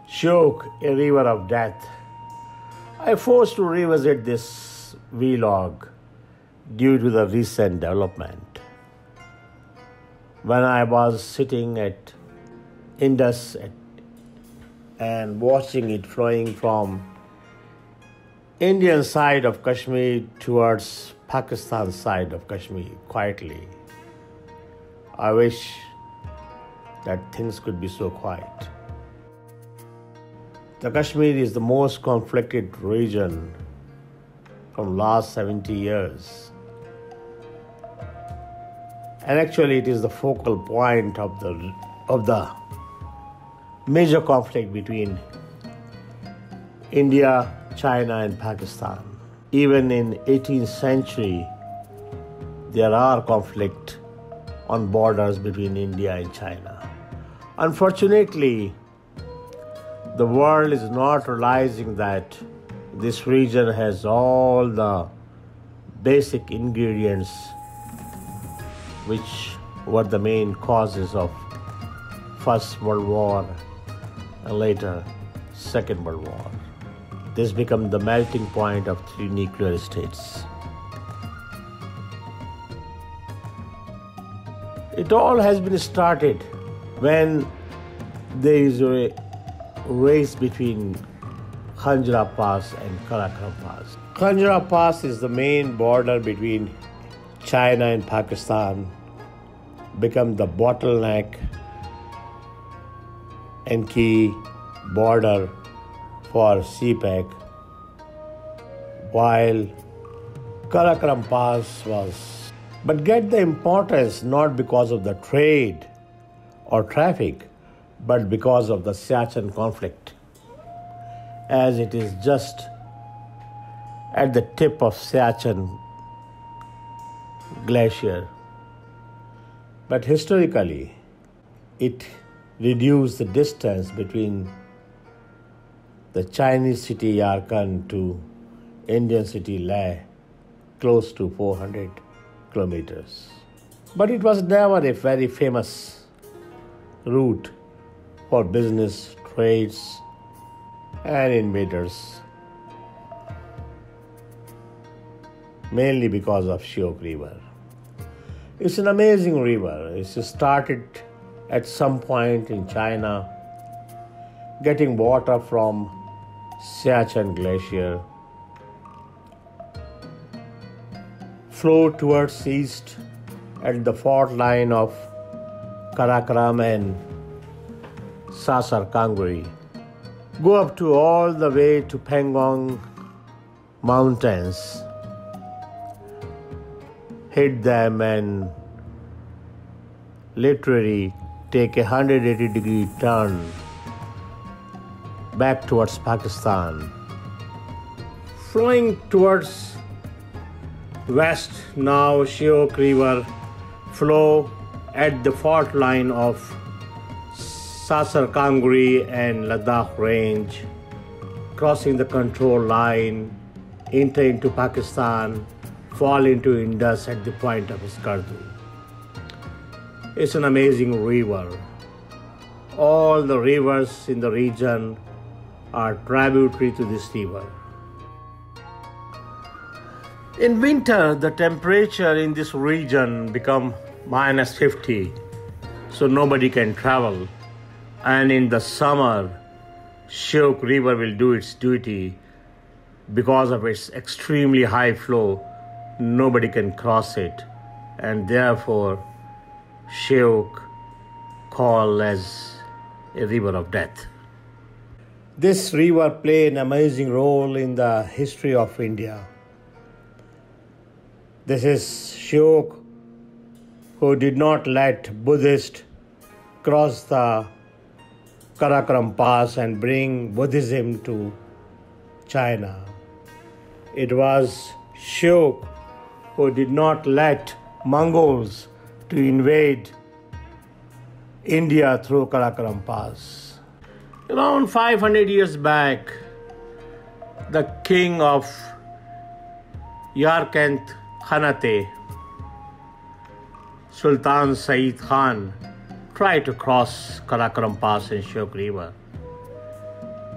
SHYOK, a river of death. I forced to revisit this vlog due to the recent development. When I was sitting at Indus and watching it flowing from Indian side of Kashmir towards Pakistan side of Kashmir quietly, I wish that things could be so quiet. The Kashmir is the most conflicted region from last 70 years. And actually it is the focal point of the major conflict between India, China and Pakistan. Even in 18th century, there are conflict on borders between India and China. Unfortunately, the world is not realizing that this region has all the basic ingredients which were the main causes of First World War and later Second World War. This became the melting point of three nuclear states. It all has been started when there is a race between Khanjra Pass and Karakoram Pass. Khanjra Pass is the main border between China and Pakistan, become the bottleneck and key border for CPEC, while Karakoram Pass was. But get the importance not because of the trade or traffic, but because of the Siachen conflict, as it is just at the tip of Siachen glacier. But historically, it reduced the distance between the Chinese city Yarkand to Indian city Leh close to 400 kilometers. But it was never a very famous route for business, trades, and invaders, mainly because of SHYOK River. It's an amazing river. It started at some point in China, getting water from Siachen Glacier, flow towards east at the fault line of Karakoram and Sasar Kanguri, go up to all the way to Pangong mountains, hit them and literally take a 180-degree turn back towards Pakistan. Flowing towards west, now SHYOK River flow at the fault line of Sasar Kanguri and Ladakh range, crossing the control line, enter into Pakistan, fall into Indus at the point of Skardu. It's an amazing river. All the rivers in the region are tributary to this river. In winter, the temperature in this region becomes -50, so nobody can travel. And in the summer, SHYOK River will do its duty. Because of its extremely high flow, nobody can cross it, and therefore SHYOK called as a river of death. This river played an amazing role in the history of India. This is SHYOK who did not let Buddhists cross the Karakoram Pass and bring Buddhism to China. It was SHYOK who did not let Mongols to invade India through Karakoram Pass. Around 500 years back, the king of Yarkand Khanate, Sultan Said Khan, tried to cross Karakoram Pass and SHYOK River.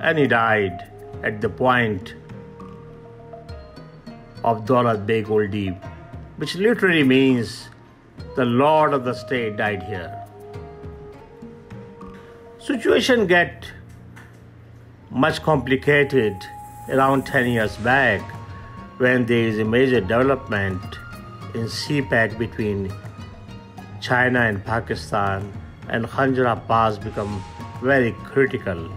and he died at the point of Daulat Beg Old Deep, which literally means the Lord of the State died here. Situation get much complicated around 10 years back when there is a major development in CPEC between China and Pakistan, and Khanjra Pass become very critical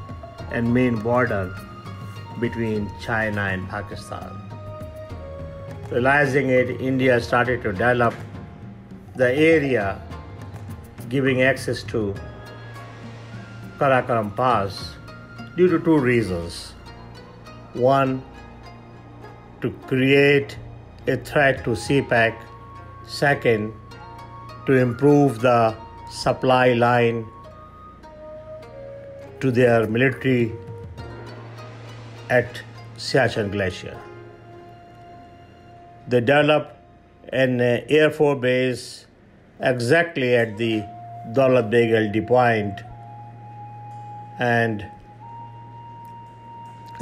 and main border between China and Pakistan. Realizing it, India started to develop the area giving access to Karakoram Pass due to two reasons. One, to create a threat to CPEC. Second, to improve the supply line to their military at Siachen Glacier. They developed an Air Force base exactly at the Daulat Beg LD point and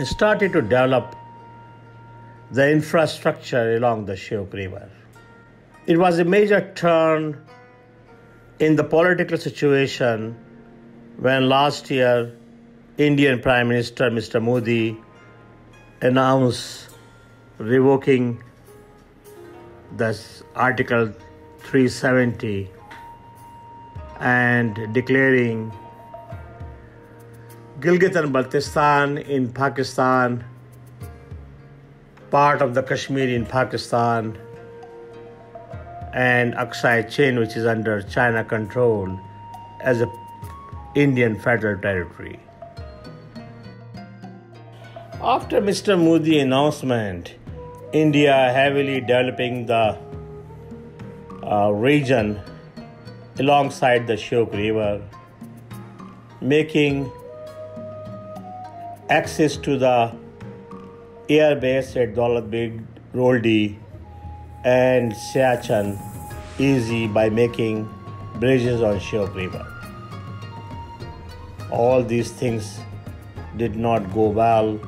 started to develop the infrastructure along the SHYOK River. It was a major turn in the political situation when last year Indian Prime Minister Mr. Modi announced revoking this Article 370 and declaring Gilgit and Baltistan in Pakistan, part of the Kashmir in Pakistan, and Aksai Chin, which is under China control, as a Indian federal territory. After Mr. Modi announcement, India heavily developing the region alongside the SHYOK River, making access to the air base at Daulat Beg Roldi and Siachen easy by making bridges on SHYOK River. All these things did not go well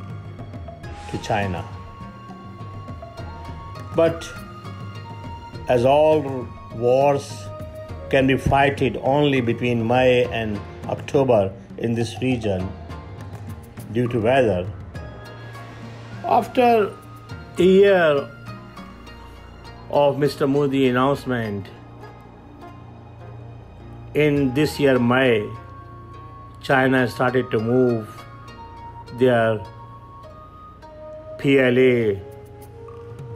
to China. But as all wars can be fighted only between May and October in this region due to weather, after a year of Mr. Modi announcement, in this year May, China started to move their PLA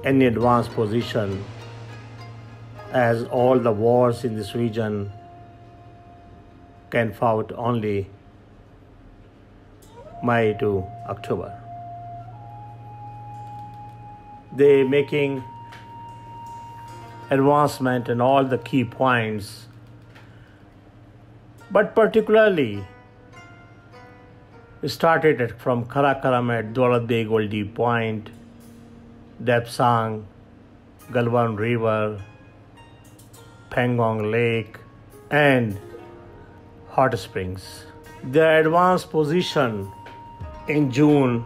in advanced position, as all the wars in this region can fought only May to October. They making advancement in all the key points, but particularly started from Karakoram at Daulat Beg Old Deep Point, Depsang, Galwan River, Pangong Lake, and Hot Springs. Their advanced position in June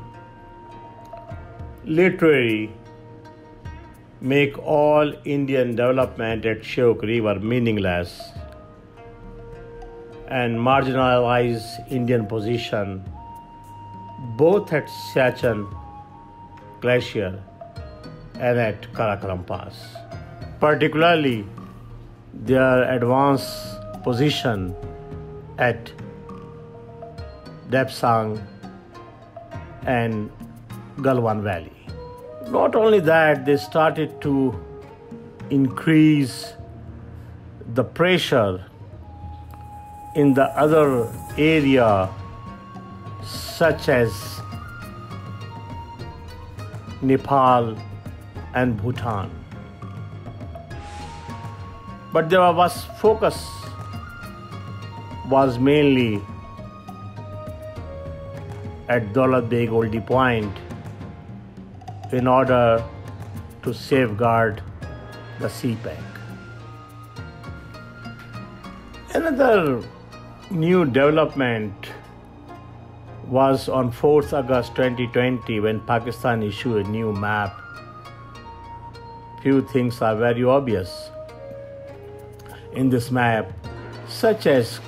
literally make all Indian development at SHYOK River meaningless and marginalize Indian position both at Siachen Glacier and at Karakoram Pass. Particularly their advanced position at Depsang and Galwan Valley. Not only that, they started to increase the pressure in the other area, such as Nepal and Bhutan. But their focus was mainly at Daulat Beg Old Deep Point in order to safeguard the CPEC. Another new development was on 4th August 2020 when Pakistan issued a new map. Few things are very obvious in this map, such as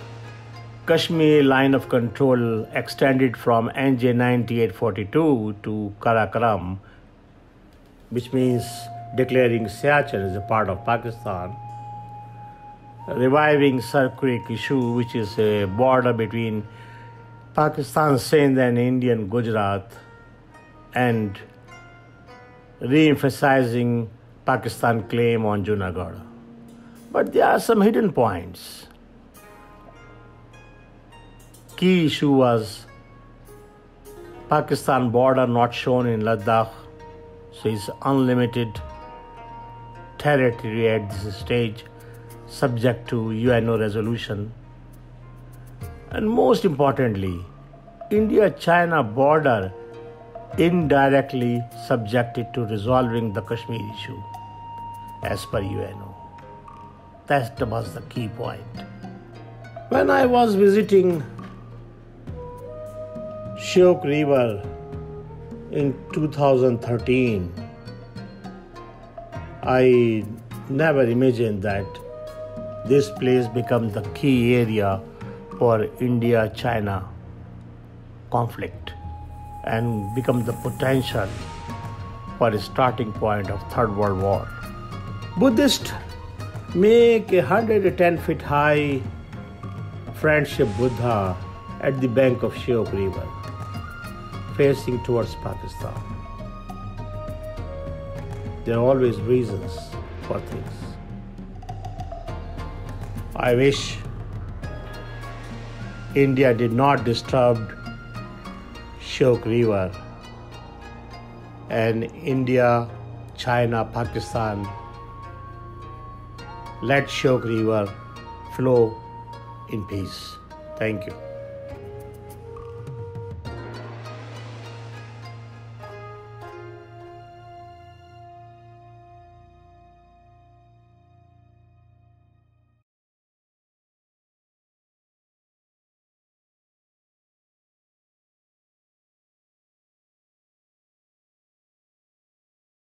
Kashmir line of control extended from NJ 9842 to Karakoram, which means declaring Siachen as a part of Pakistan, reviving Sar Creek issue, which is a border between Pakistan, Sindh and Indian Gujarat, and re-emphasizing Pakistan claim on Junagadh. But there are some hidden points. Key issue was Pakistan border not shown in Ladakh, so it's unlimited territory at this stage, subject to UNO resolution. And most importantly, India-China border indirectly subjected to resolving the Kashmir issue as per UNO. That was the key point. When I was visiting SHYOK River in 2013, I never imagined that this place becomes the key area for India-China conflict and become the potential for a starting point of Third World War. Buddhists make a 110 feet high friendship Buddha at the bank of SHYOK River, facing towards Pakistan. There are always reasons for things. I wish India did not disturb SHYOK River, and India, China, Pakistan let SHYOK River flow in peace. Thank you.